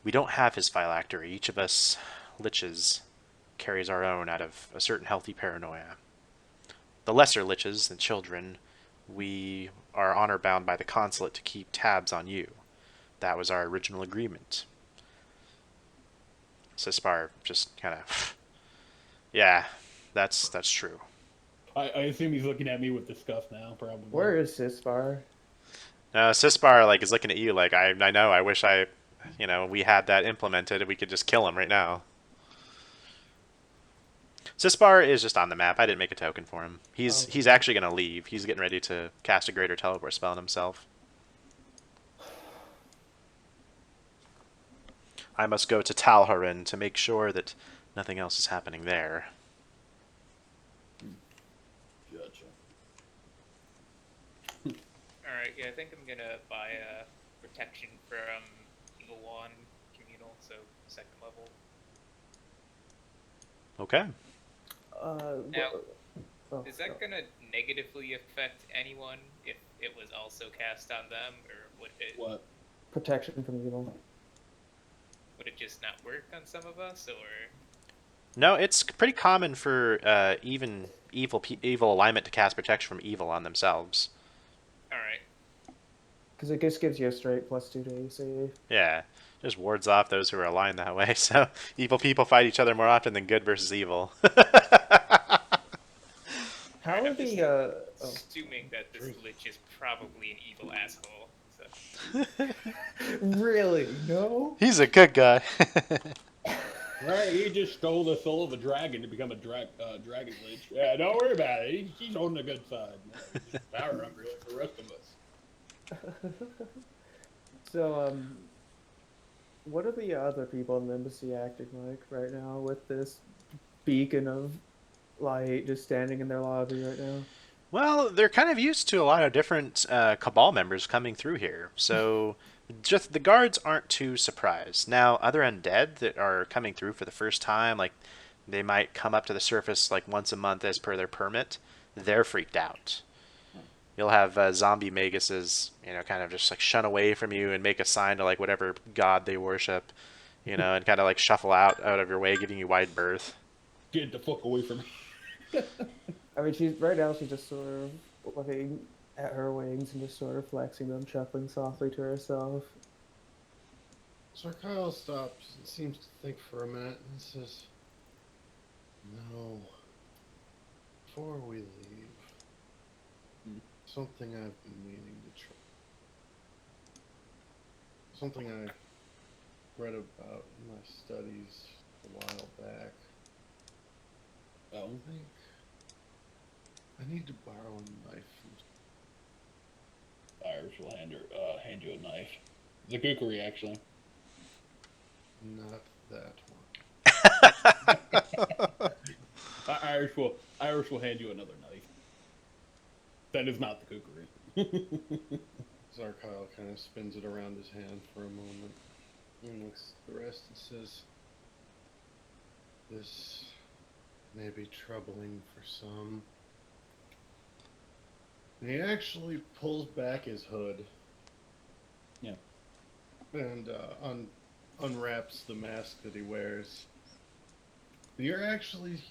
We don't have his phylactery. Each of us liches carries our own out of a certain healthy paranoia. The lesser liches, the children, we are honor bound by the consulate to keep tabs on you. That was our original agreement. Cispar just kind of, yeah, that's true. I assume he's looking at me with disgust now, probably. Where is Cisbar? Cispar like is looking at you like I know I wish we had that implemented and we could just kill him right now. Cispar is just on the map. I didn't make a token for him. He's Okay. actually gonna leave. He's getting ready to cast a greater teleport spell on himself. I must go to Talharin to make sure that nothing else is happening there. Gotcha. Alright, yeah, I think I'm gonna buy a protection from Evil One Communal, so second level. Okay. Now, Oh, is that gonna negatively affect anyone if it was also cast on them, or What? protection from evil. would it just not work on some of us, or No, it's pretty common for even evil alignment to cast protection from evil on themselves. alright. Because it just gives you a straight +2 to AC. Yeah, just wards off those who are aligned that way. So evil people fight each other more often than good versus evil. How Alright, are I'm just the oh. assuming that this Lich is probably an evil asshole. So. Really? No? He's a good guy. Right, he just stole the soul of a dragon to become a dragon lich. Yeah, don't worry about it. He's on the good side. He's just power hungry like the rest of us. So, what are the other people in the embassy acting like right now with this beacon of light just standing in their lobby right now? Well, they're kind of used to a lot of different Cabal members coming through here, so just the guards aren't too surprised. Now, other undead that are coming through for the first time, like they might come up to the surface like once a month as per their permit, they're freaked out. You'll have zombie maguses, kind of just like shun away from you and make a sign to like whatever god they worship, and kind of like shuffle out of your way, giving you wide berth. Get the fuck away from me. I mean, she's right now. She's just sort of looking at her wings and just sort of flexing them, chuckling softly to herself. Sir Kyle stops and seems to think for a minute and says, "No, before we leave, something I've been meaning to try. Something I read about in my studies a while back. Oh. I need to borrow a knife from Irish will hand you a knife. The kukri, actually. not that one. Irish will hand you another knife. That is not the kukri. Zarkyle kind of spins it around his hand for a moment and looks at the rest and says, "This may be troubling for some." And he actually pulls back his hood. Yeah. And unwraps the mask that he wears. You're actually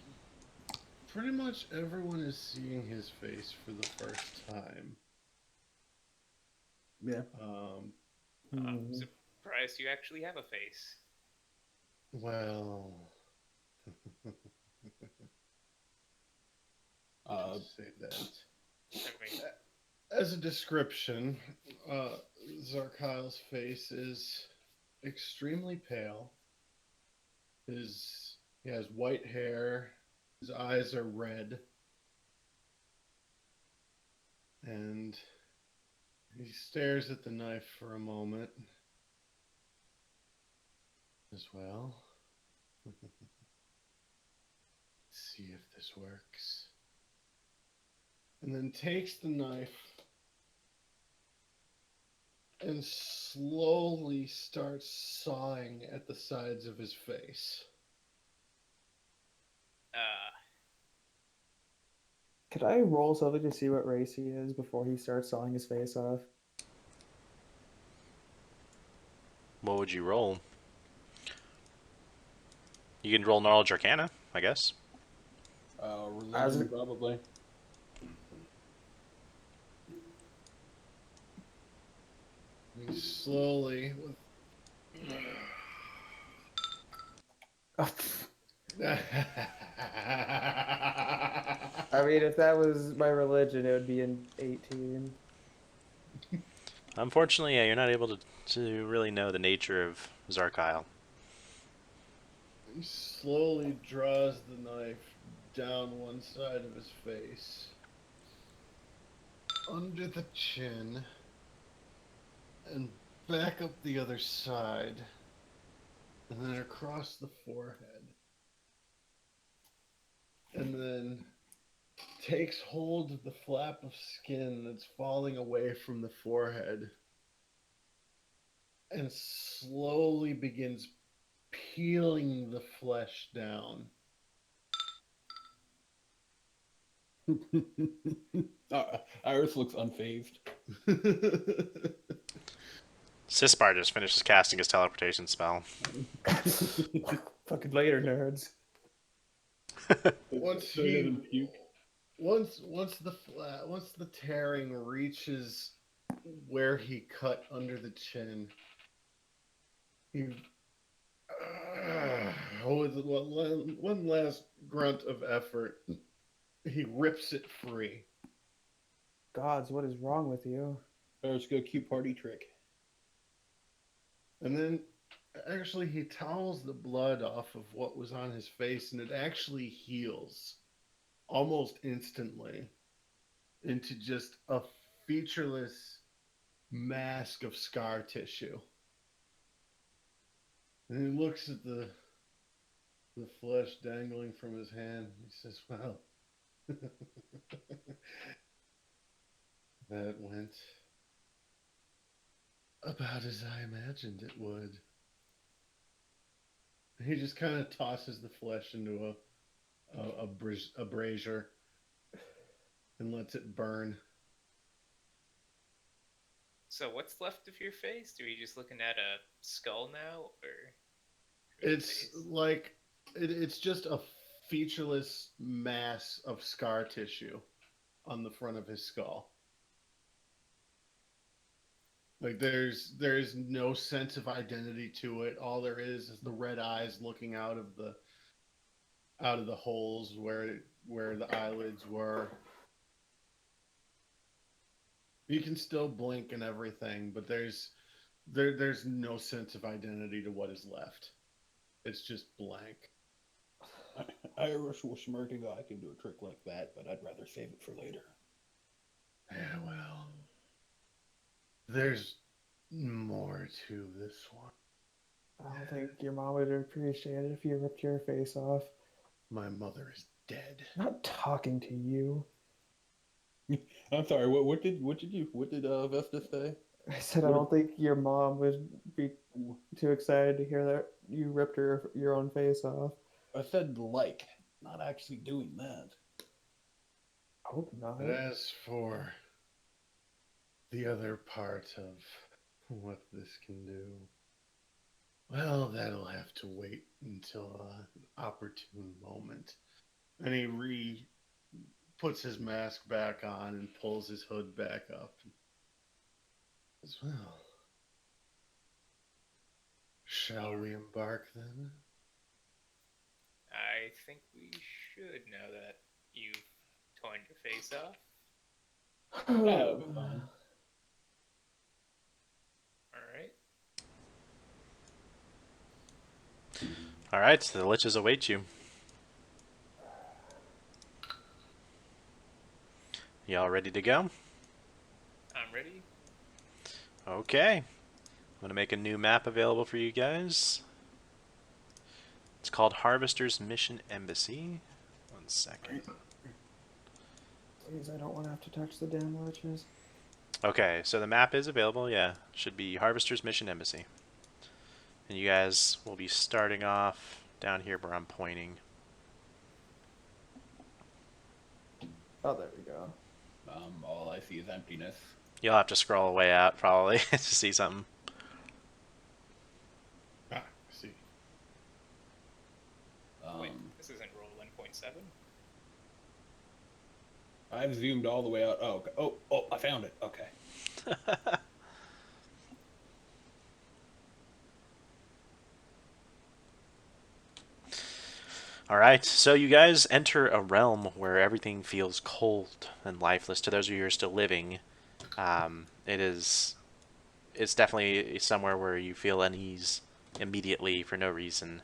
pretty much everyone is seeing his face for the first time. Yeah. I'm surprised you actually have a face. Well, say that. I mean, As a description, Zarkyle's face is extremely pale. He has white hair. His eyes are red, and he stares at the knife for a moment. As well. See if this works. And then takes the knife and slowly starts sawing at the sides of his face. Could I roll something to see what race he is before he starts sawing his face off? What would you roll? You can roll knowledge arcana, I guess. As Religion, it- probably. He slowly, I mean, if that was my religion, it would be an 18. Unfortunately, yeah, you're not able to really know the nature of Zarkile. he slowly draws the knife down one side of his face, under the chin, and back up the other side, and then across the forehead. And then takes hold of the flap of skin that's falling away from the forehead and slowly begins peeling the flesh down. Iris looks unfazed. Sispar just finishes casting his teleportation spell. Fucking later, nerds. once So he he doesn't puke. once the tearing reaches where he cut under the chin, he with one last grunt of effort, he rips it free. Gods, what is wrong with you? Let's go cute party trick. And then actually he towels the blood off of what was on his face, and it actually heals almost instantly into just a featureless mask of scar tissue. And he looks at the flesh dangling from his hand. He says, "Well, that went about as I imagined it would." He just kind of tosses the flesh into a brazier and lets it burn. So what's left of your face? Are you just looking at a skull now, or? It's like it's just a featureless mass of scar tissue on the front of his skull. Like there's no sense of identity to it. All there is the red eyes looking out of the holes where the eyelids were. You can still blink and everything, but there's no sense of identity to what is left. It's just blank. Iris will smirk and go, I can do a trick like that, but I'd rather save it for later. Yeah, well, there's more to this one. I don't think your mom would appreciate it if you ripped your face off. My mother is dead. I'm not talking to you. I'm sorry. What did Vesta say? I said I don't think your mom would be too excited to hear that you ripped your own face off. I said like, not actually doing that. I hope not. But as for the other part of what this can do, well, that'll have to wait until an opportune moment. And he puts his mask back on and pulls his hood back up. As well, shall we embark then? I think we should, now that you've torn your face off. That'll be fine. Alright. Alright, so the liches await you. Y'all ready to go? I'm ready. Okay. I'm going to make a new map available for you guys. It's called Harvester's Mission Embassy. 1 second. Please, I don't want to have to touch the damn liches. Okay, so the map is available, yeah. Should be Harvester's Mission Embassy. And you guys will be starting off down here where I'm pointing. Oh, there we go. All I see is emptiness. You'll have to scroll way out, probably, to see something. Ah, I see. isn't roll 1.7. I've zoomed all the way out. Oh, okay. Oh, I found it. Okay. All right, so you guys enter a realm where everything feels cold and lifeless. To those of you who are still living, it's definitely somewhere where you feel unease immediately for no reason.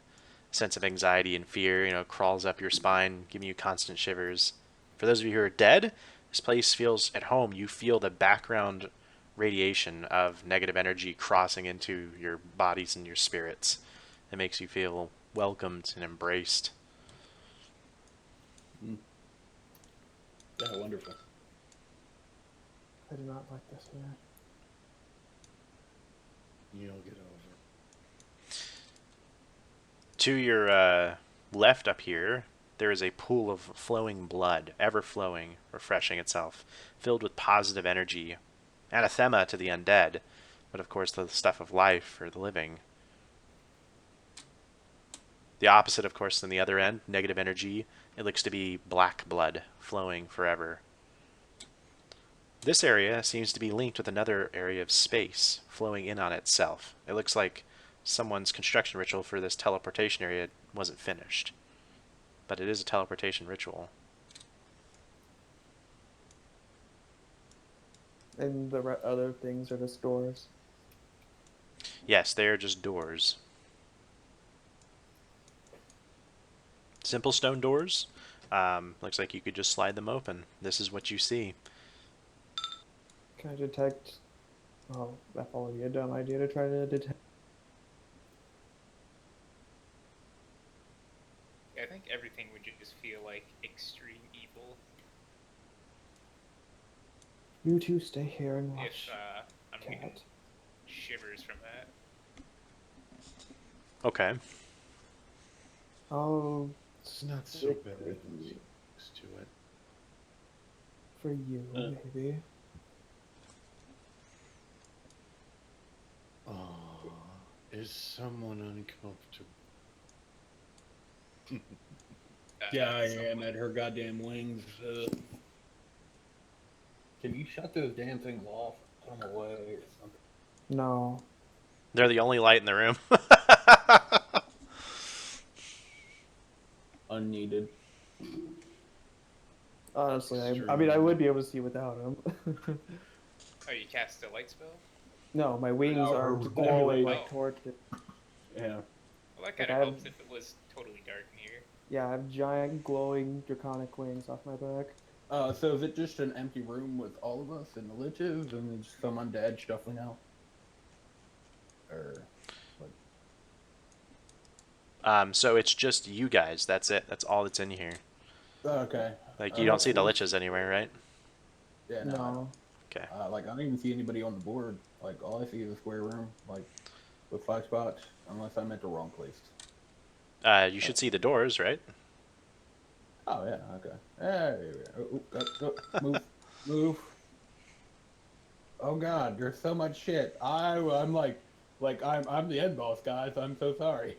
A sense of anxiety and fear, crawls up your spine, giving you constant shivers. For those of you who are dead, this place feels at home. You feel the background radiation of negative energy crossing into your bodies and your spirits. It makes you feel welcomed and embraced. Yeah, wonderful. I do not like this here. You'll get over. To your left up here, there is a pool of flowing blood, ever flowing, refreshing itself, filled with positive energy. Anathema to the undead, but of course the stuff of life for the living. The opposite, of course, than the other end, negative energy. It looks to be black blood, flowing forever. This area seems to be linked with another area of space, flowing in on itself. It looks like someone's construction ritual for this teleportation area wasn't finished. But it is a teleportation ritual. And the other things are just doors. Yes, they are just doors. Simple stone doors. Looks like you could just slide them open. This is what you see. Can I detect? Oh, that probably be a dumb idea to try to detect. Yeah, I think everything would just feel like extreme evil You two stay here and if watch. I'm getting Cat. shivers from that. Okay. Oh, It's not so stick bad with as you. used to it. For you, maybe. Aw, is someone uncomfortable? Yeah, I am at her goddamn wings. Can you shut those damn things off? Put them away or something. No. They're the only light in the room. Unneeded. Honestly, I mean, I would be able to see without him. Oh, you cast a light spell? No, my wings No, are her glowing emulate. like torches. Yeah. Well, that Like, kind I of have- helps if it was totally dark in here. Yeah, I have giant glowing draconic wings off my back. So is it just an empty room with all of us and the liches and just some undead shuffling out? Or what? So it's just you guys. That's it. That's all that's in here. Okay. Like, you don't see the liches anywhere, right? Yeah, no. I don't. No. Okay. Like I don't even see anybody on the board. Like all I see is a square room, like with 5 spots, unless I'm at the wrong place. You should see the doors, right? Oh yeah, okay. There we go. Move, move. Oh god, there's so much shit. I'm like I'm the end boss, guys. I'm so sorry.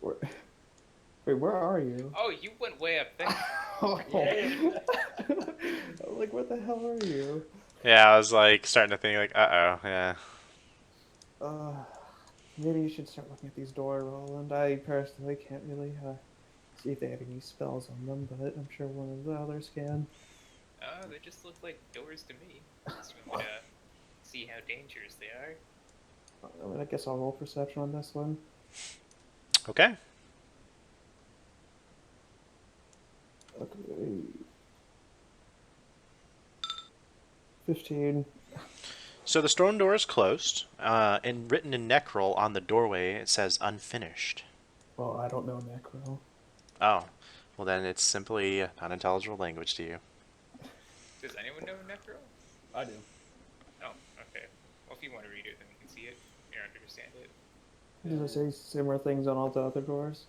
Wait, where are you? Oh, you went way up there. Oh. Yeah. I'm like, what the hell are you? Yeah, I was like starting to think like, uh-oh, yeah. Maybe you should start looking at these doors, Roland. I personally can't really see if they have any spells on them, but I'm sure one of the others can. They just look like doors to me. Just want me to see how dangerous they are. I mean, I guess I'll roll perception on this one. Okay. Okay. 15. So the stone door is closed, and written in Necrol on the doorway it says unfinished. Well, I don't know Necro. Oh, well then it's simply unintelligible language to you. Does anyone know Necro? I do. Oh, okay. Well, if you want to read it, then we can see it. You don't understand it. Does it say similar things on all the other doors?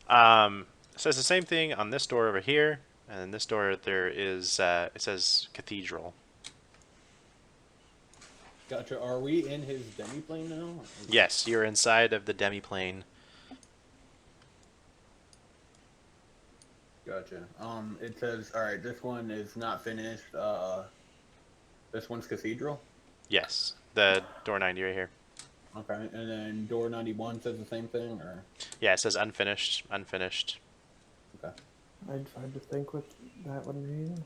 It says the same thing on this door over here, and this door there is, it says cathedral. Gotcha. Are we in his demiplane now? Yes, you're inside of the demiplane. Gotcha. It says, all right, this one is not finished. This one's Cathedral. Yes, the door 90 right here. Okay, and then door 91 says the same thing, or Yeah, it says unfinished, unfinished. okay. I tried to think what that would mean.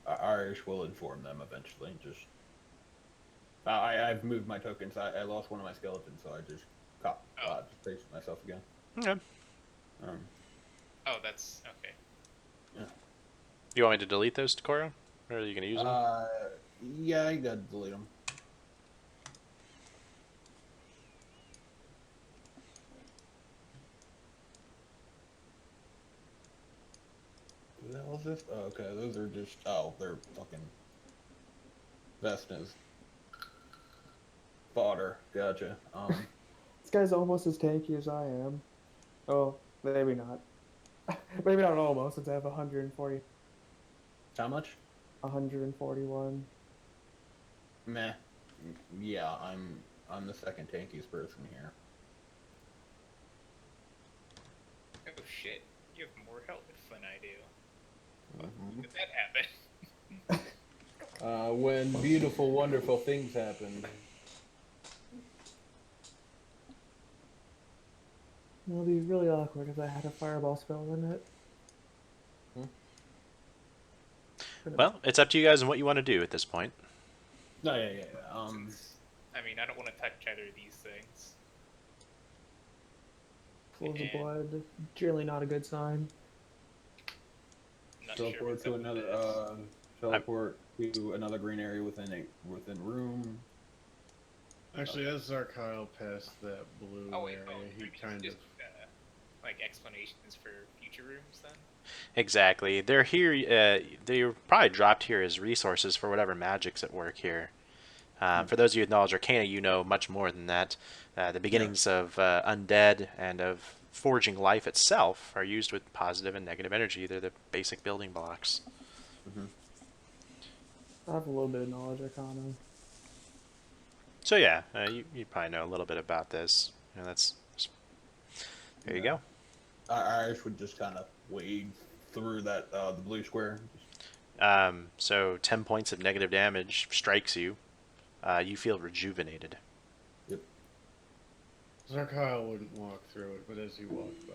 Irish will inform them eventually. Just I've moved my tokens. I lost one of my skeletons, so I just just pasted myself again. Okay. Um, Oh, that's okay. You want me to delete those, Coro? Or are you going to use them? yeah, you gotta delete them. What the hell is this? Oh, okay, those are just they're fucking Vestas fodder. Gotcha. This guy's almost as tanky as I am. Oh, maybe not. Maybe not almost, since I have 140, How much? 141. Meh. Yeah, I'm the second tankiest person here. Oh shit, you have more health than I do. Mhm. How did that happen? When beautiful, wonderful things happen. It'll be really awkward if I had a fireball spell in it. Well, it's up to you guys and what you want to do at this point. No, yeah. I mean, I don't want to touch either of these things. Pools of blood, generally not a good sign. Not sure Teleport what's to up with another. this. Teleport to another green area within room. Actually, as Zarkyle passed that blue Oh wait, area, oh, he maybe kind of. just, like explanations for future rooms then. Exactly. They're here. They're probably dropped here as resources for whatever magic's at work here. For those of you with knowledge arcana, you know much more than that. The beginnings of undead and of forging life itself are used with positive and negative energy. They're the basic building blocks. I have a little bit of knowledge arcana. So yeah, you probably know a little bit about this. You know, there you go. Irish would just kind of wade through that the blue square. So 10 points of negative damage strikes you. You feel rejuvenated. Yep. Zarkyle wouldn't walk through it, but as he walked by,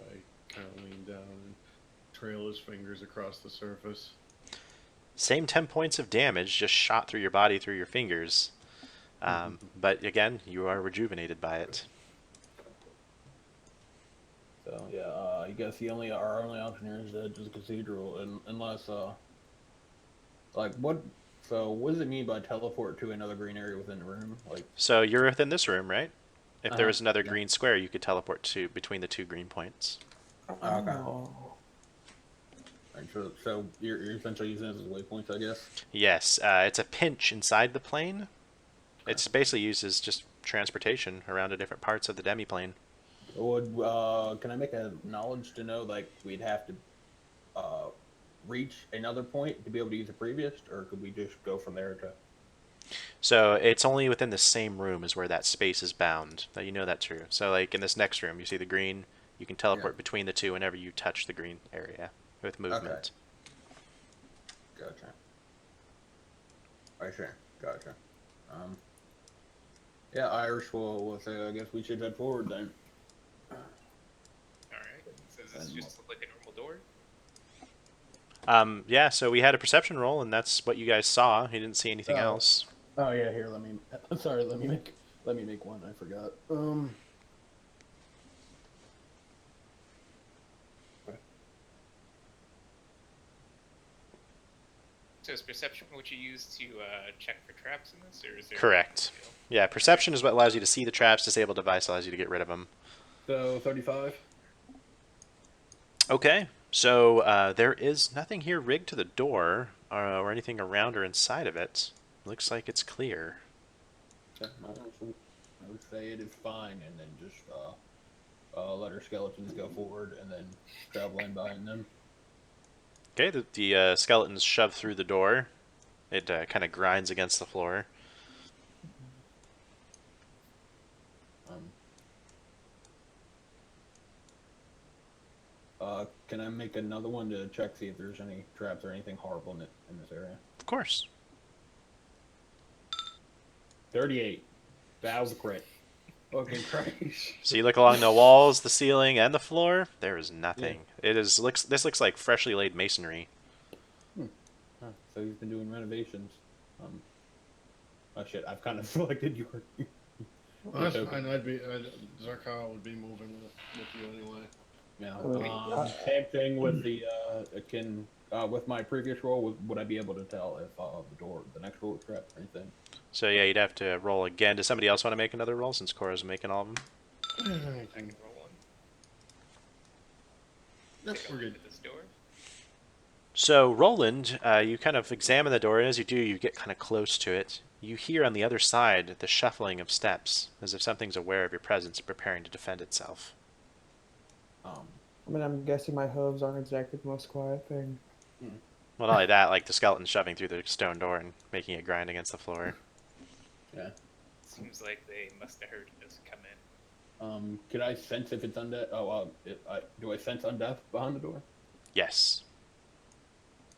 kind of leaned down and trail his fingers across the surface. Same 10 points of damage just shot through your body through your fingers. But again, you are rejuvenated by it. So yeah, I guess our only option here is to head to the cathedral, unless like what? So what does it mean by teleport to another green area within the room? Like, So you're within this room, right? If there was another yeah. green square, you could teleport to between the two green points. Okay. Oh. Right, so you're essentially using this as waypoints, I guess. Yes, it's a pinch inside the plane. It's basically used as just transportation around to different parts of the demiplane. Can I make a knowledge to know like we'd have to reach another point to be able to use the previous, or could we just go from there to? So it's only within the same room is where that space is bound. Now you know that's true. So like in this next room, you see the green. You can teleport between the two whenever you touch the green area with movement. Okay. Gotcha. Right, sure. Gotcha. Yeah, Irish will say, I guess we should head forward then. Alright, so does this just look like a normal door? Yeah, so we had a perception roll, and that's what you guys saw. You didn't see anything else. Oh yeah, here. Sorry. Let me make one. I forgot. So is perception what you use to check for traps in this, or is there? Correct. Yeah, perception is what allows you to see the traps. Disable device allows you to get rid of them. So 35. Okay, so there is nothing here rigged to the door or anything around or inside of it. Looks like it's clear. Okay, I would say it is fine, and then just let our skeletons go forward, and then travel in behind them. Okay, the skeletons shove through the door. It kind of grinds against the floor. Can I make another one to check see if there's any traps or anything horrible in this area? Of course. 38. That was a crit. Fucking Christ. So you look along the walls, the ceiling, and the floor. There is nothing. It is this looks like freshly laid masonry. Huh, so he's been doing renovations. Oh shit! I've kind of selected your. Well, that's fine. Zarkal would be moving with you anyway. Yeah. Same thing with the with my previous role. Would I be able to tell if the next door was trapped or anything? So yeah, you'd have to roll again. Does somebody else want to make another roll since Cora's making all of them? I can roll one. Nope, Take a we're look good. at this door. So Roland, you kind of examine the door, and as you do, you get kind of close to it. You hear on the other side the shuffling of steps, as if something's aware of your presence and preparing to defend itself. I mean, I'm guessing my hooves aren't exactly the most quiet thing. Well, not only that, like the skeleton shoving through the stone door and making it grind against the floor. Yeah. Seems like they must have heard us come in. Could I sense if it's undead? Do I sense undeath behind the door? Yes.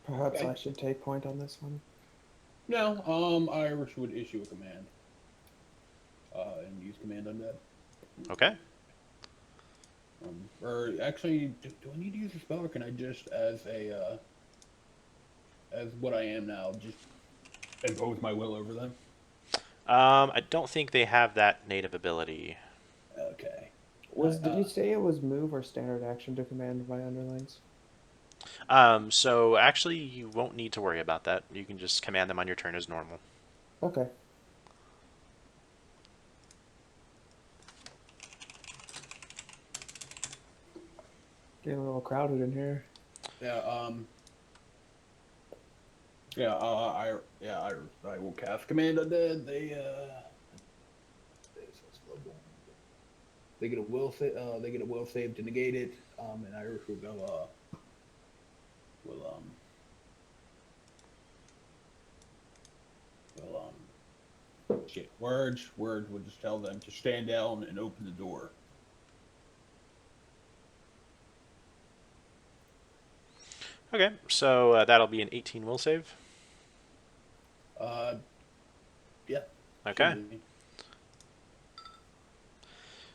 Perhaps Okay. I should take point on this one. No. Irish would issue a command. And use command undead. Okay. Or actually, do I need to use a spell, or can I just, as what I am now, just impose my will over them? I don't think they have that native ability. Okay. Did you say it was move or standard action to command my underlings? So actually, you won't need to worry about that. You can just command them on your turn as normal. Okay. Getting a little crowded in here. Yeah. I will cast command undead. They get a will save to negate it. And Irish will go. Shit. Words would just tell them to stand down and open the door. Okay, so that'll be an 18 will save. Yeah. Okay. Should be.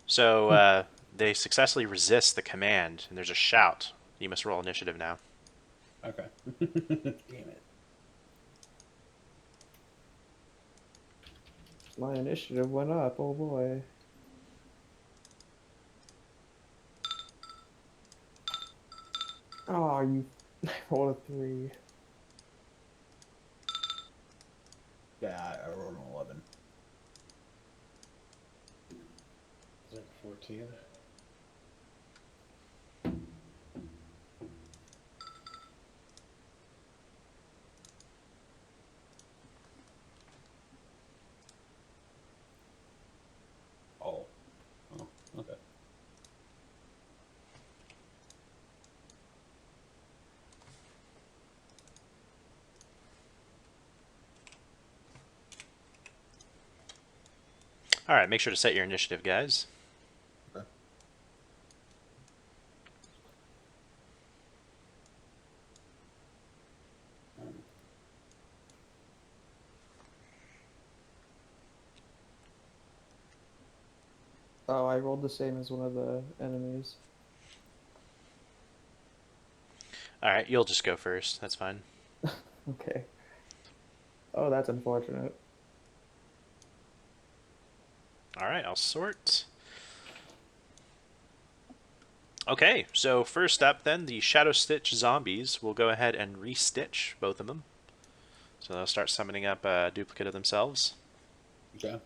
So they successfully resist the command, and there's a shout. You must roll initiative now. Okay. Damn it. My initiative went up. Oh boy. Oh, you rolled a 3. Yeah, I rolled an 11. Is that 14? Oh. Oh, okay. All right, make sure to set your initiative, guys. Okay. Oh, I rolled the same as one of the enemies. All right, you'll just go first. That's fine. Okay. Oh, that's unfortunate. All right, I'll sort. Okay, so first up then, the Shadow Stitch zombies will go ahead and re-stitch both of them. So they'll start summoning up a duplicate of themselves. Okay.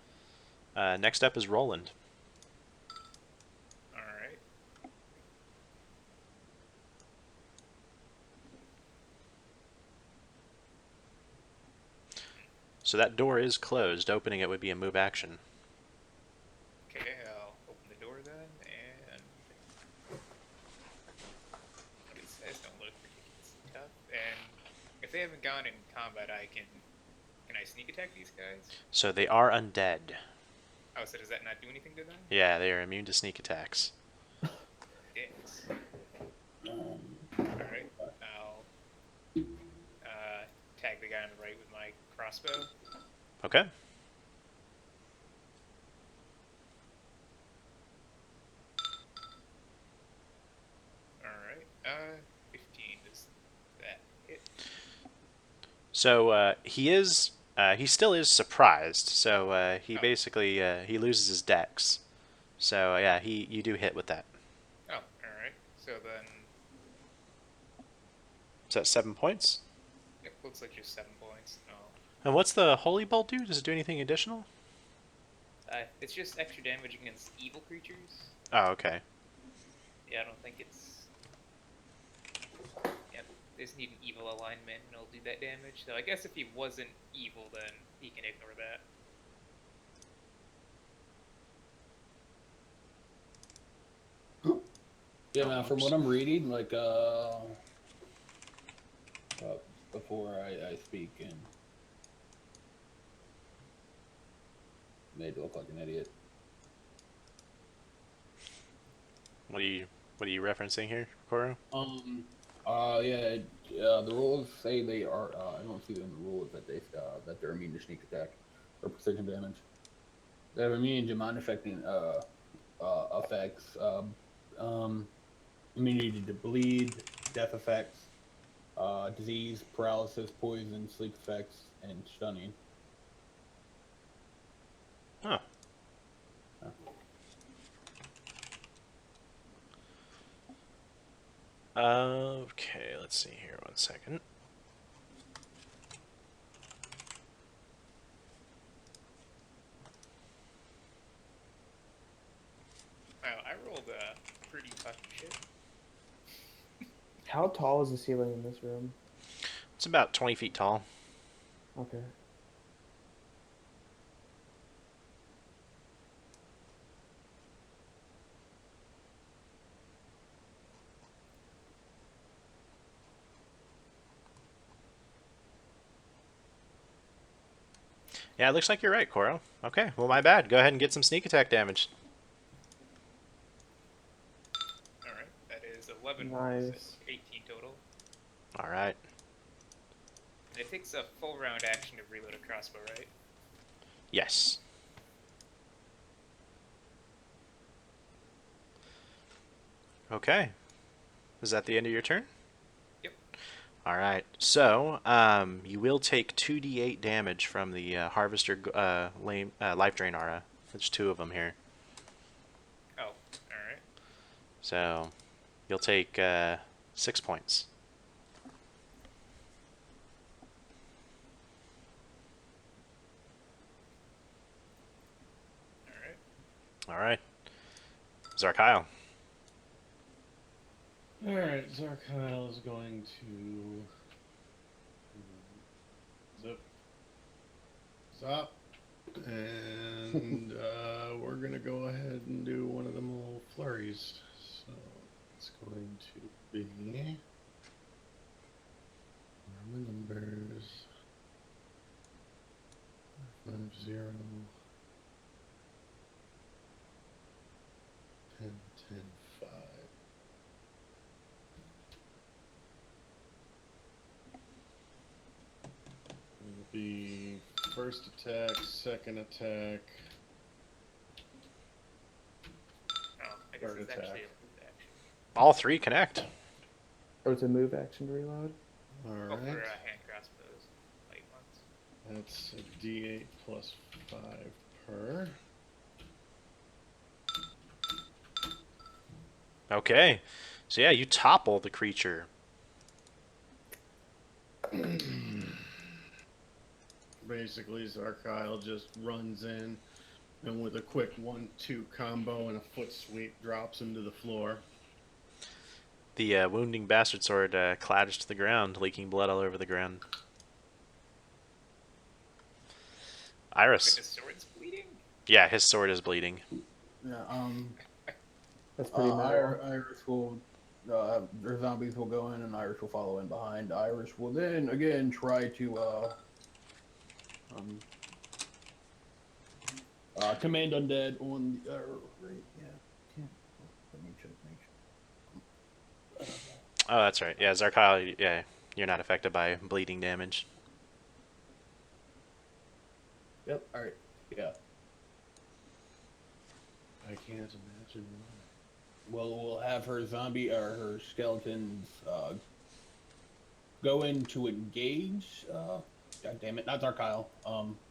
Next up is Roland. Alright. So that door is closed. Opening it would be a move action. Okay, I'll open the door then, and these guys don't look ridiculously tough. And if they haven't gone in combat, can I sneak attack these guys? So they are undead. Oh, so does that not do anything to them? Yeah, they are immune to sneak attacks. Yes. the guy on the right with my crossbow. Okay. Alright, 15 is that hit? So he still is surprised. So he Oh, basically he loses his dex. So yeah, you do hit with that. oh, alright. So then, Is that 7 points? it looks like just 7 points. No. And what's the holy bolt do? Does it do anything additional? It's just extra damage against evil creatures. Oh, okay. Yeah, I don't think it's... Yeah, they just need an evil alignment and it'll do that damage. So I guess if he wasn't evil, then he can ignore that. Yeah, man. From what I'm reading, like, before I speak and made to look like an idiot. What are you referencing here, Koro? Yeah, the rules say they are. I don't see in the rules that they're immune to sneak attack or precision damage. They're immune to mind-affecting effects, immunity to bleed, death effects, disease, paralysis, poison, sleep effects, and stunning. Huh. Okay, let's see here. 1 second. Wow, I rolled pretty fucking shit. How tall is the ceiling in this room? It's about 20 feet tall. Okay. Yeah, it looks like you're right, Koro. Okay, well, my bad. Go ahead and get some sneak attack damage. Alright, that is 11 Nice. 18 total. All right. And it takes a full round action to reload a crossbow, right? Yes. Okay. Is that the end of your turn? Yep. All right. So, you will take 2d8 damage from the Harvester Life Drain Aura. There's 2 of them here. Oh, alright. So, you'll take 6 points. Alright. All right. Zarkyle. Alright, Zarkyle is going to zip, stop, and we're gonna go ahead and do one of them little flurries. So it's going to be where are my numbers? 5, 0, 10, 10, 5. It'll be first attack, second attack, Oh, I guess Third it's actually attack. a move action. All 3 connect. Or it's a move action to reload. Oh, for Alright, hand crossbows. Light ones. that's a d8 plus 5 per. Okay. So, yeah, you topple the creature. Basically, Zarkyle just runs in and with a quick 1-2 combo and a foot sweep drops him to the floor. The wounding bastard sword clatters to the ground, leaking blood all over the ground. Wait, Iris. his sword's bleeding? Yeah, his sword is bleeding. Yeah. That's pretty metal. Iris will. Their zombies will go in, and Iris will follow in behind. Iris will then again try to command undead on the. Right, yeah. Can't. Let me check. Oh, that's right. Yeah, Zarkyle, yeah, you're not affected by bleeding damage. Yep. All right. Yeah. I can't imagine why. Well, we'll have her zombie or her skeletons go in to engage. God damn it, not Darkyle.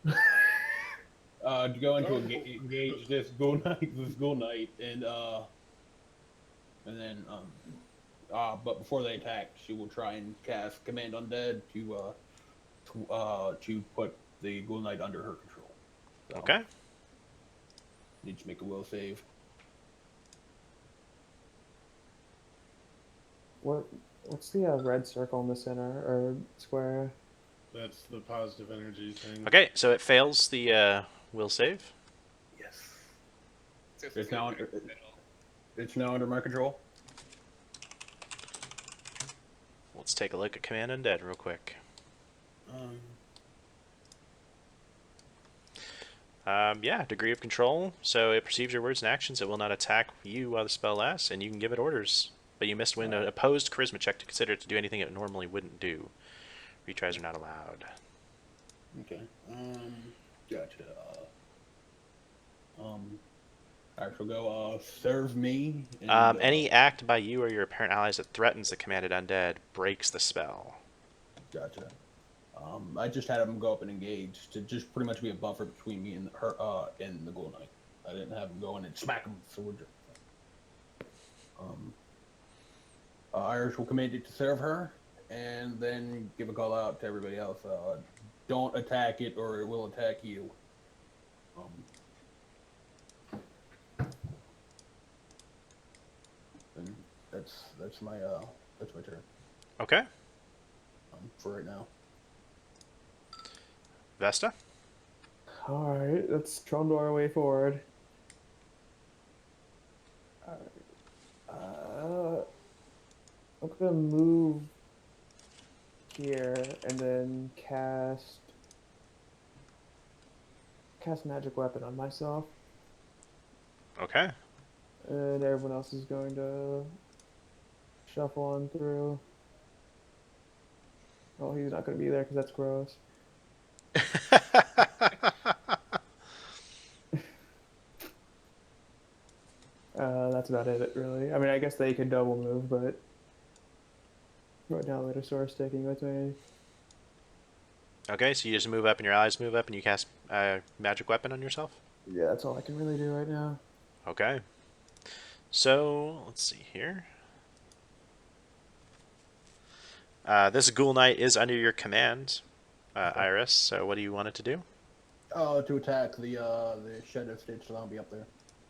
To go into engage this ghoul knight, and then but before they attack, she will try and cast Command Undead to put the ghoul knight under her control. So, Okay. need to make a will save. What's the red circle in the center or square? That's the positive energy thing. Okay, so it fails the will save. Yes. So It's now under, middle. it's now under my control. Let's take a look at Command Undead real quick. Yeah, degree of control. So it perceives your words and actions. It will not attack you while the spell lasts, and you can give it orders. But you must win an opposed charisma check to consider it to do anything it normally wouldn't do. Retries are not allowed. Okay. Gotcha. I shall go. Serve me. And, Any act by you or your apparent allies that threatens the commanded undead breaks the spell. Gotcha. I just had him go up and engage to just pretty much be a buffer between me and her, and the Ghoul Knight. I didn't have him go in and smack him with the sword. Irish will command it to serve her, and then give a call out to everybody else. Don't attack it, or it will attack you. And that's my turn Okay. for right now. Vesta? Alright, let's trundle our way forward. I'm gonna move here and then cast magic weapon on myself, Okay. and everyone else is going to shuffle on through. Oh, he's not going to be there because that's gross. That's about it, really. I mean, I guess they could double move, but right now they're sort of sticking with me. Okay, so you just move up and your allies move up and you cast magic weapon on yourself? Yeah, that's all I can really do right now. Okay. So, let's see here. This Ghoul Knight is under your command, Iris, so what do you want it to do? To attack the Shadow Stitch zombie up there.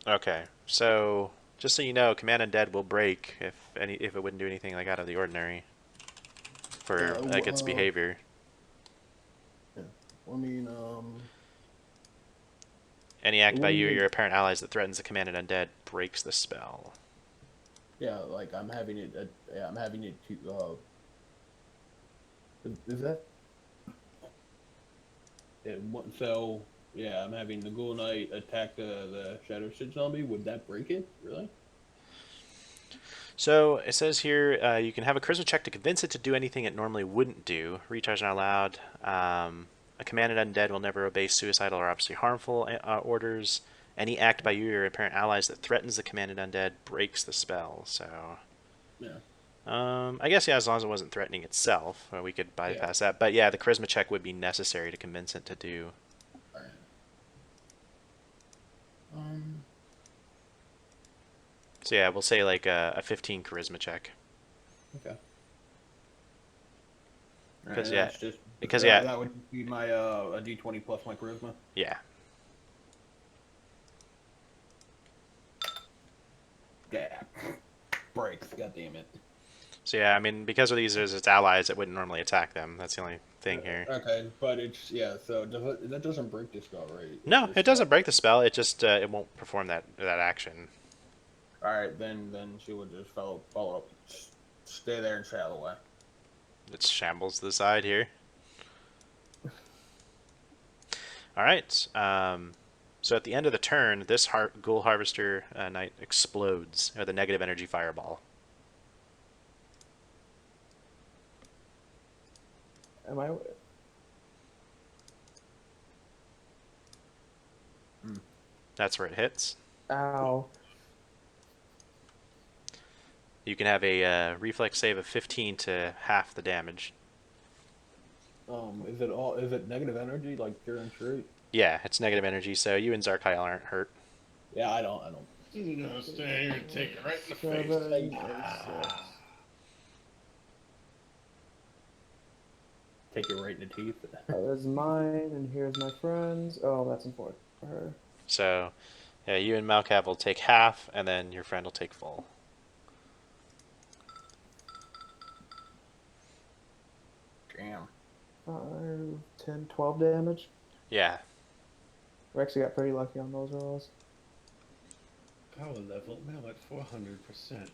Okay, so just so you know, Command Undead will break if it wouldn't do anything like out of the ordinary for like its behavior. Yeah. I mean, Any act by you or your apparent allies that threatens the Commanded Undead breaks the spell. yeah, like I'm having it. I'm having it to. Is that? So yeah, I'm having the Ghoul Knight attack the Shadow Stitch zombie. Would that break it? Really? So it says here you can have a charisma check to convince it to do anything it normally wouldn't do. Retries are not allowed. A commanded undead will never obey suicidal or obviously harmful orders. Any act by you or your apparent allies that threatens the commanded undead breaks the spell. So, Yeah. I guess yeah, as long as it wasn't threatening itself, we could bypass that. But yeah, the charisma check would be necessary to convince it to do. All right. So yeah, we'll say like a 15 charisma check. Okay. Because Alright, yeah, that's just, because yeah, that would be my a D20 plus my charisma. yeah. Yeah. Breaks. God damn it. So yeah, I mean, because of these as its allies, it wouldn't normally attack them. That's the only thing here. Okay, but it's So that doesn't break the spell, right? No, it doesn't break the spell. It just it won't perform that action. All right, then she would just follow up, stay there and sail away. It shambles to the side here. All right. So at the end of the turn, this Ghoul Harvester Knight explodes with a negative energy fireball. Am I? That's where it hits. Ow. You can have a reflex save of 15 to half the damage. Is it negative energy like pure and straight? Yeah, it's negative energy, so you and Zarkyle aren't hurt. Yeah, I don't. You know, stand here and take it right in the face. 7 and Take it right in the teeth. 6. There's mine, and here's my friend's. Oh, that's important for her. So, yeah, you and Malcav will take half, and then your friend will take full. Damn. 5, 10, 12 damage. Yeah. We actually got pretty lucky on those rolls. Power level now at 400%.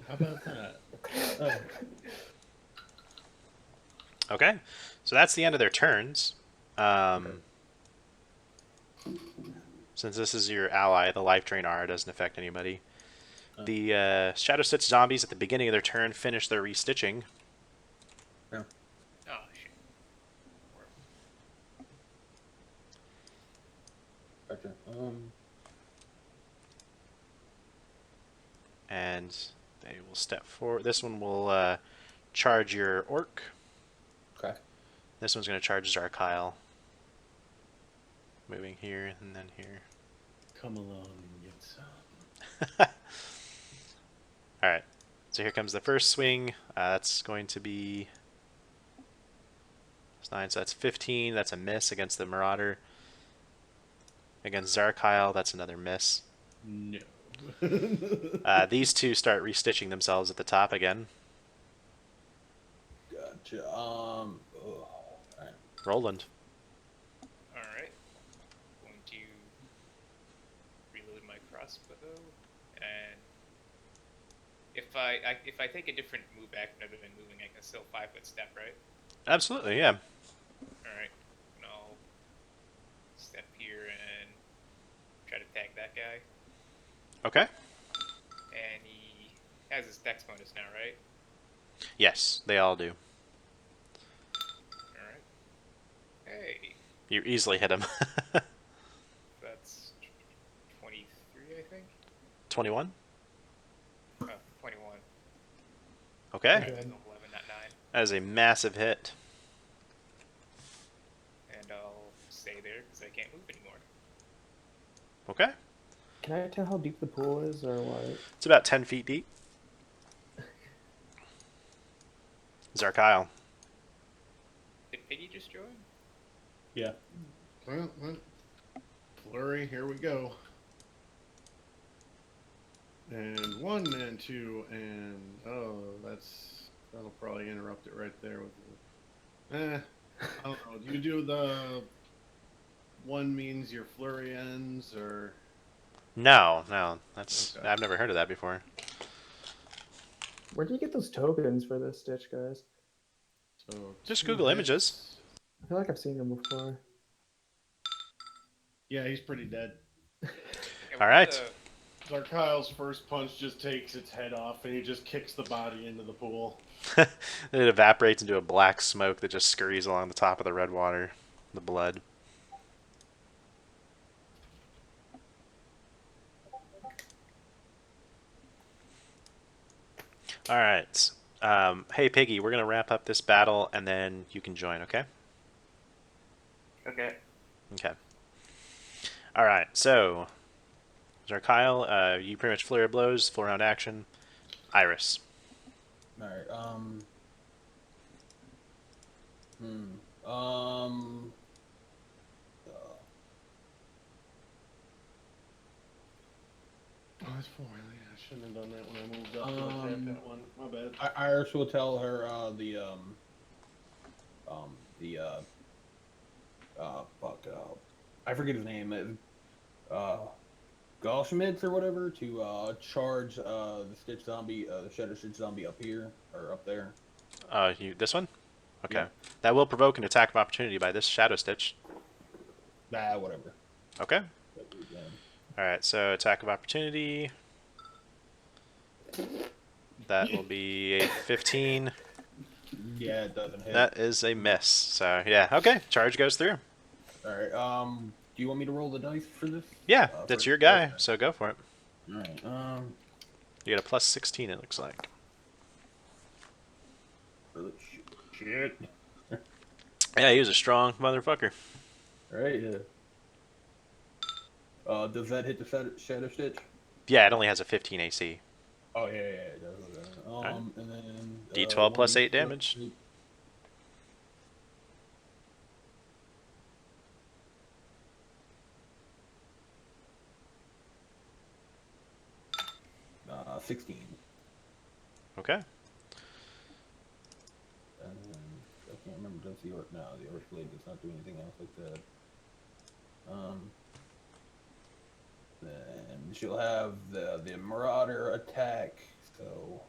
How about that? Okay, so that's the end of their turns. Since this is your ally, the life drain aura doesn't affect anybody. The Shadow Stitch zombies at the beginning of their turn finish their restitching. Oh shit. Gotcha. And they will step forward. This one will charge your orc. Okay. This one's going to charge Zarkyle. Moving here and then here. Come along and get some. Alright, so here comes the first swing. That's going to be 9, so that's 15. That's a miss against the Marauder. Against Zarkyle, that's another miss. No. These two start restitching themselves at the top again. Gotcha. Alright. Roland. Alright. Going to reload my crossbow, and if I take a different move action other than moving, I can still 5-foot step, right? Absolutely, yeah. Alright. And I'll step here and try to tag that guy. Okay. And he has his dex bonus now, right? Yes, they all do. Alright. Hey, You easily hit him. that's 23, I think? 21? Oh, 21. Okay. Alright, that's 11, not 9. That is a massive hit. And I'll stay there because I can't move anymore. Okay. Can I tell how deep the pool is, or what? It's about 10 feet deep. Zarkyle. Did Piggy just join? Yeah. Well, flurry, here we go. And 1 and 2 and that'll probably interrupt it right there with I don't know. Do you do the 1 means your flurry ends or No, that's Okay. I've never heard of that before. Where do you get those tokens for this stitch, guys? so Just 2 Google hits. images. I feel like I've seen them before. Yeah, he's pretty dead. Yeah, All right. Zarkyle's first punch just takes its head off and he just kicks the body into the pool. It evaporates into a black smoke that just scurries along the top of the red water. The blood. Alright. Hey, Piggy, we're going to wrap up this battle, and then you can join, okay? Okay. Okay. Alright, so... Zarkyle, you pretty much flurry of blows, full round action. Iris. Alright, Oh, that's 4. Yeah, I shouldn't have done that when I moved up. I tapped that one. My bad. Iris will tell her, I forget his name, Gauschmitz or whatever, to, charge, the Stitch Zombie, the Shadow Stitch Zombie up here, or up there. This one? Okay. Yeah. That will provoke an attack of opportunity by this Shadow Stitch. Whatever. Okay. Alright, so attack of opportunity. That will be a 15. Yeah, it doesn't hit. That is a miss. So, yeah. Okay, charge goes through. Alright, Do you want me to roll the dice for this? Yeah, that's your guy, Okay. so go for it. All right. You got a plus 16, it looks like. Shit. Yeah, he was a strong motherfucker. Right. Yeah. Does that hit the shadow stitch? Yeah, it only has a 15 AC. Oh yeah, it does. Okay. Right. And then D12 plus 8 1d4. damage. Uh, 16. Okay. And then, I can't remember. Does the orc? No, the orc blade does not do anything else like that. Then she'll have the marauder attack. So.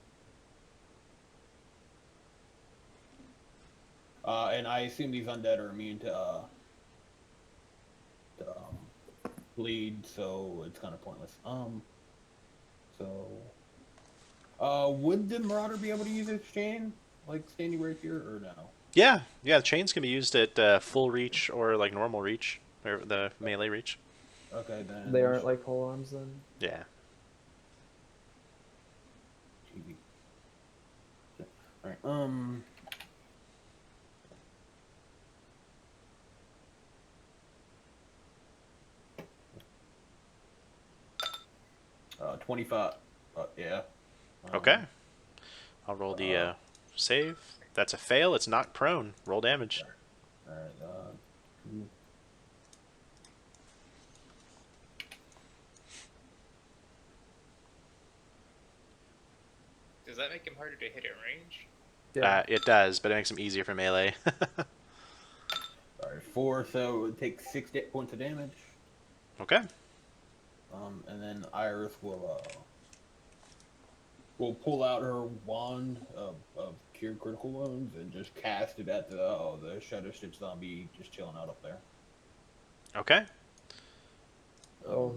And I assume these undead are immune to bleed, so it's kind of pointless. Would the marauder be able to use its chain, like standing right here, or no? Yeah, the chains can be used at full reach or like normal reach, or the melee reach. Okay, then. They aren't like pole arms then. Yeah. TV. All right. 25. Yeah. Okay. I'll roll the save. That's a fail. It's knocked prone. Roll damage. All right. Does that make him harder to hit at range? Yeah. It does, but it makes them easier for melee. All right, 4. So it takes 6 points of damage. Okay. And then Iris will pull out her wand of cure critical wounds and just cast it at the Shadow Stitch zombie just chilling out up there. Okay. Oh.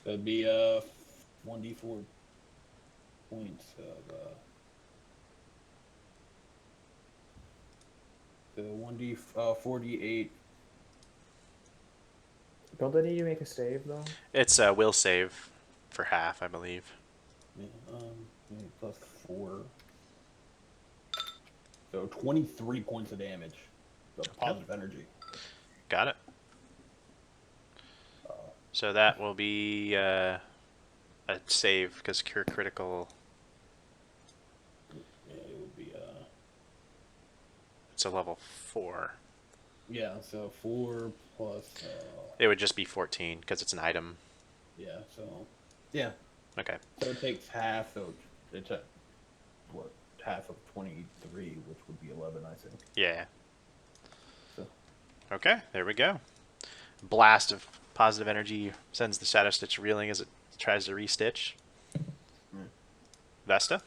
That'd be 1d4 points of the 4d8. Don't they need to make a save though? It's a will save for half, I believe. Yeah, plus 4. So 23 points of damage. So positive energy. Got it. So that will be a save because cure critical. Yeah, it would be It's a level 4. yeah. So 4 plus. It would just be 14 because it's an item. Yeah. So yeah. Okay. So it takes half. So it's half of 23, which would be 11, I think. Yeah. So. Okay, there we go. Blast of positive energy sends the Shadow Stitch reeling as it tries to restitch. Vesta?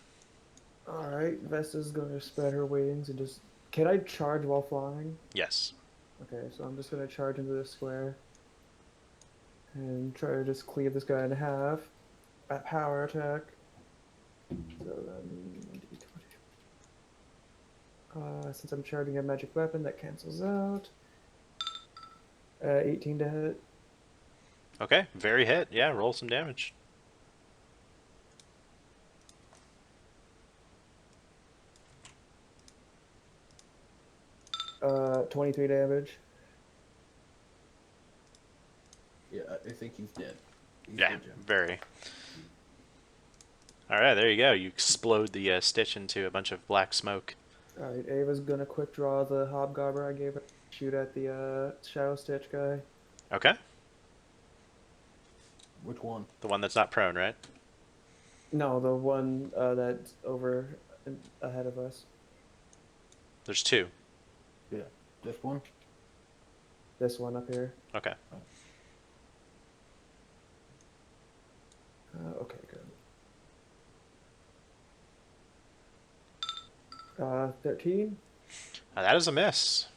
Alright, Vesta's gonna spread her wings and just... Can I charge while flying? Yes. Okay, so I'm just gonna charge into the square. And try to just cleave this guy in half. A power attack. So then... since I'm charging a magic weapon, that cancels out. 18 to hit. Okay, very hit. Yeah, roll some damage. Uh, 23 damage. Yeah, I think he's dead. He's Yeah, dead, Jim. very. Alright, there you go. You explode the stitch into a bunch of black smoke. Alright, Ava's gonna quick draw the hobgoblin I gave her. Shoot at the Shadow Stitch guy. Okay. Which one? The one that's not prone, right? No, the one that's over ahead of us. There's 2. Yeah, this one. This one up here. Okay. Okay, good. 13. That is a miss.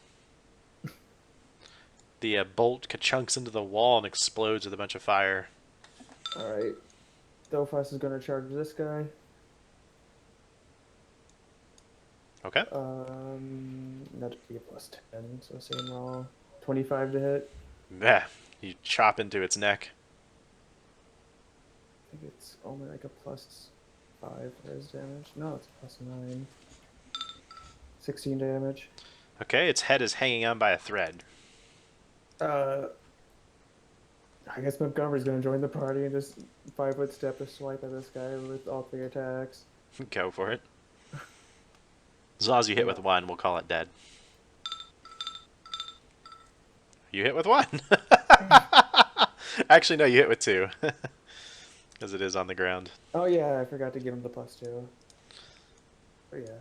The bolt ka-chunks into the wall and explodes with a bunch of fire. Alright. Dophus is gonna charge this guy. Okay. That'd be a +10, so same roll. 25 to hit. Yeah. You chop into its neck. I think it's only like a +5 for his damage. No, it's +9. 16 damage. Okay, its head is hanging on by a thread. I guess Montgomery's gonna join the party and just 5-foot step a swipe at this guy with all 3 attacks. Go for it. As long as you hit Yeah. with one, we'll call it dead. You hit with one. Actually, no, you hit with two. Because it is on the ground. Oh yeah, I forgot to give him the +2. But yeah.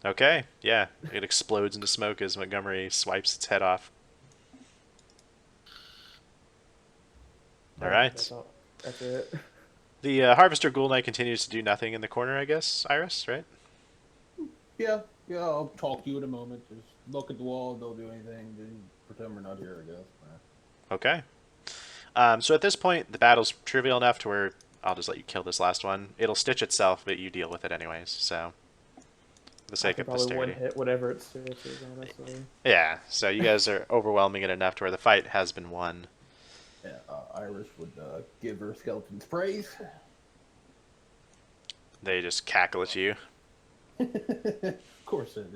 Okay, yeah. It explodes into smoke as Montgomery swipes its head off. Alright. That's all. That's it. The Harvester Ghoul Knight continues to do nothing in the corner, I guess, Iris, right? Yeah, I'll talk to you in a moment. Just look at the wall, don't do anything. Just pretend we're not here, I guess. Okay. So at this point, the battle's trivial enough to where I'll just let you kill this last one. It'll stitch itself, but you deal with it anyways, so... For the I sake could of probably posterity. one hit whatever it stitches, honestly. Yeah, so you guys are overwhelming it enough to where the fight has been won. Yeah, Iris would give her skeletons praise. They just cackle at you. Of course it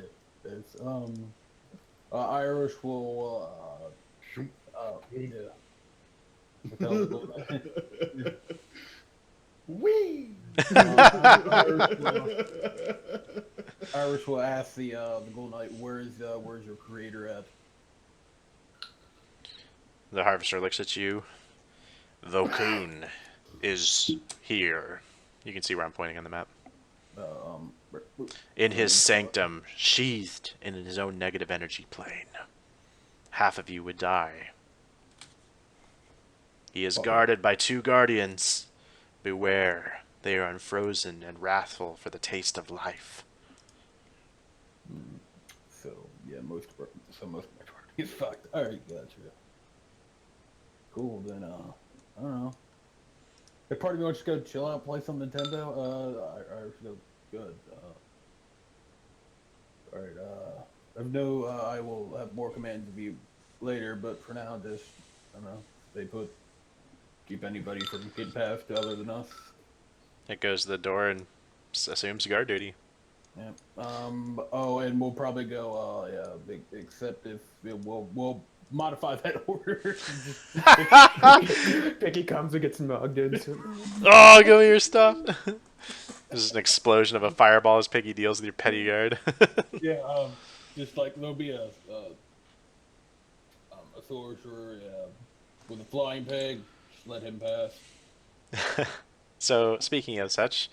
is. Iris will, yeah. Wee! Iris will ask the Gold Knight, where's your creator at? The Harvester looks at you. Vokun is here. You can see where I'm pointing on the map. In his sanctum, sheathed in his own negative energy plane. Half of you would die. He is guarded by 2 guardians. Beware, they are unfrozen and wrathful for the taste of life. So yeah, most of my party is fucked. All right, gotcha. Cool. Then I don't know. If part of me wants to go chill out, play some Nintendo, I feel good. All right. I will have more commands of you later, but for now, just I don't know. Stay put. Keep anybody from getting past other than us. It goes to the door and assumes guard duty. Yeah. Oh, and we'll probably go. Yeah. Except if we'll modify that order. Picky comes and gets mugged into. Oh, give me your stuff! There's an explosion of a fireball as Piggy deals with your petty guard. Yeah. Just like there'll be a sorcerer with a flying peg. Just let him pass. So, speaking of such,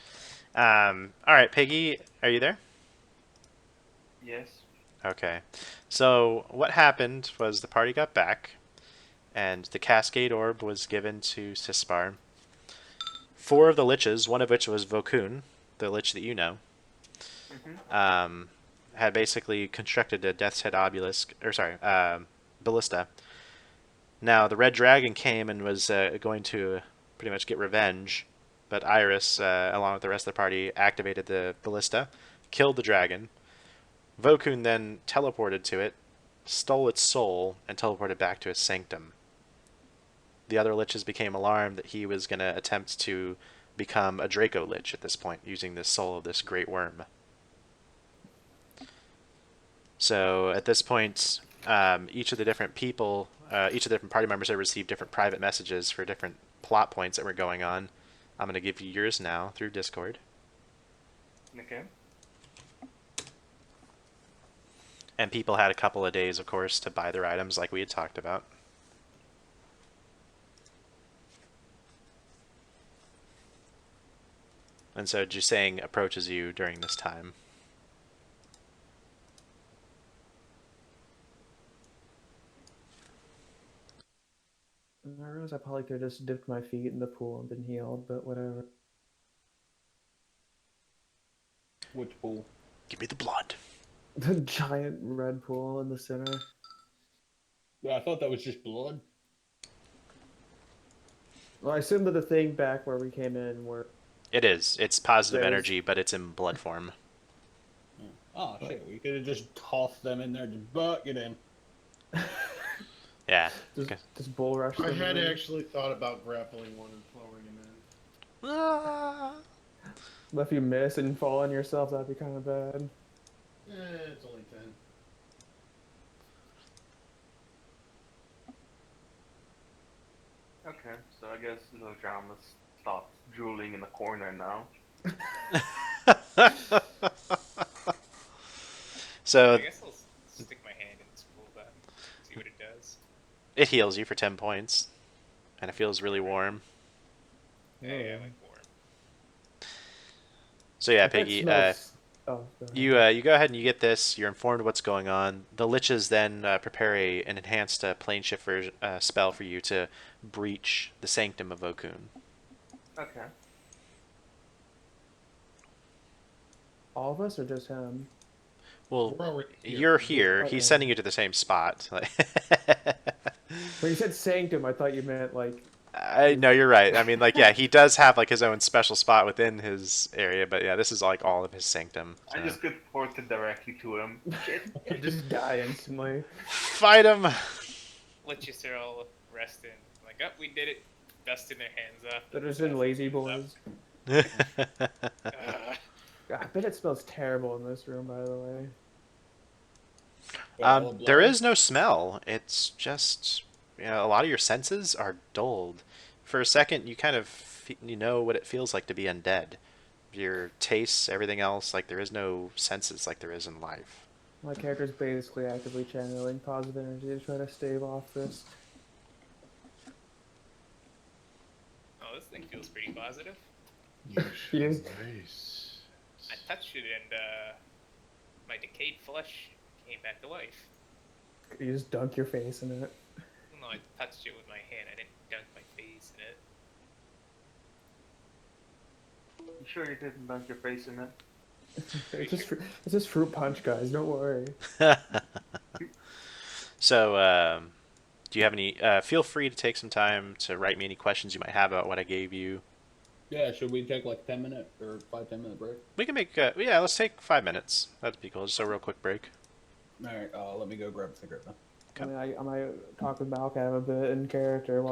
alright, Piggy, are you there? Yes. Okay. So, what happened was the party got back, and the Cascade Orb was given to Sispar. 4 of the liches, one of which was Vokun, the lich that you know, had basically constructed a Death's Head obelisk, or sorry, ballista. Now, the Red Dragon came and was going to pretty much get revenge, but Iris, along with the rest of the party, activated the ballista, killed the dragon. Vokun then teleported to it, stole its soul, and teleported back to his sanctum. The other liches became alarmed that he was going to attempt to become a Draco Lich at this point, using the soul of this great worm. So at this point, each of the different people, each of the different party members have received different private messages for different plot points that were going on. I'm going to give you yours now through Discord. Okay. And people had a couple of days, of course, to buy their items like we had talked about. And so Jusang approaches you during this time. I realize I probably could have just dipped my feet in the pool and been healed, but whatever. Which pool? Give me the blood. The giant red pool in the center. Yeah, I thought that was just blood. Well, I assume that the thing back where we came in were... It is. It's positive There's- energy, but it's in blood form. Oh shit, we could have just tossed them in there, just bucket him. Yeah. Just, Okay. just bull rush I them. had in. actually thought about grappling one and throwing him in. Ah. But if you miss and fall on yourself, that'd be kind of bad. It's only 10. Okay, so I guess no drama stops drooling in the corner now. So I guess I'll stick my hand in this pool then, see what it does. it heals you for 10 points, and it feels really warm. Yeah, I like warm. So yeah, I bet it Piggy, smells- Oh, go ahead. you go ahead and you get this. You're informed of what's going on. The liches then prepare an enhanced plane shift version, spell for you to breach the sanctum of Okun. Okay. All of us or just him? Well, We're already here. you're here. Okay. He's sending you to the same spot. When you said sanctum, I thought you meant like. I know you're right. I mean, like, yeah, he does have like his own special spot within his area, but yeah, this is like all of his sanctum. I so. just get ported directly to him. You just die instantly. Fight him. Liches are all resting. Like, oh, we did it. Dusting their hands off. They're just in lazy boys. Uh, God, I bet it smells terrible in this room, by the way. There is no smell. It's just, a lot of your senses are dulled. For a second, you kind of you know what it feels like to be undead. Your tastes, everything else, like there is no senses like there is in life. My character's basically actively channeling positive energy to try to stave off this. oh, this thing feels pretty positive. You He should is- race. I touched it and my decayed flesh came back to life. You just dunk your face in it. No, I touched it with my hand. I didn't dunk my face in it. You sure you didn't dunk your face in it? It's just fruit punch, guys. Don't worry. So, do you have any? Feel free to take some time to write me any questions you might have about what I gave you. Yeah, should we take like 10-minute or 5-10 minute break? We can make, yeah, let's take 5 minutes. That'd be cool. Just a real quick break. Alright, let me go grab a cigarette now. I might talk with Malkav a bit in character.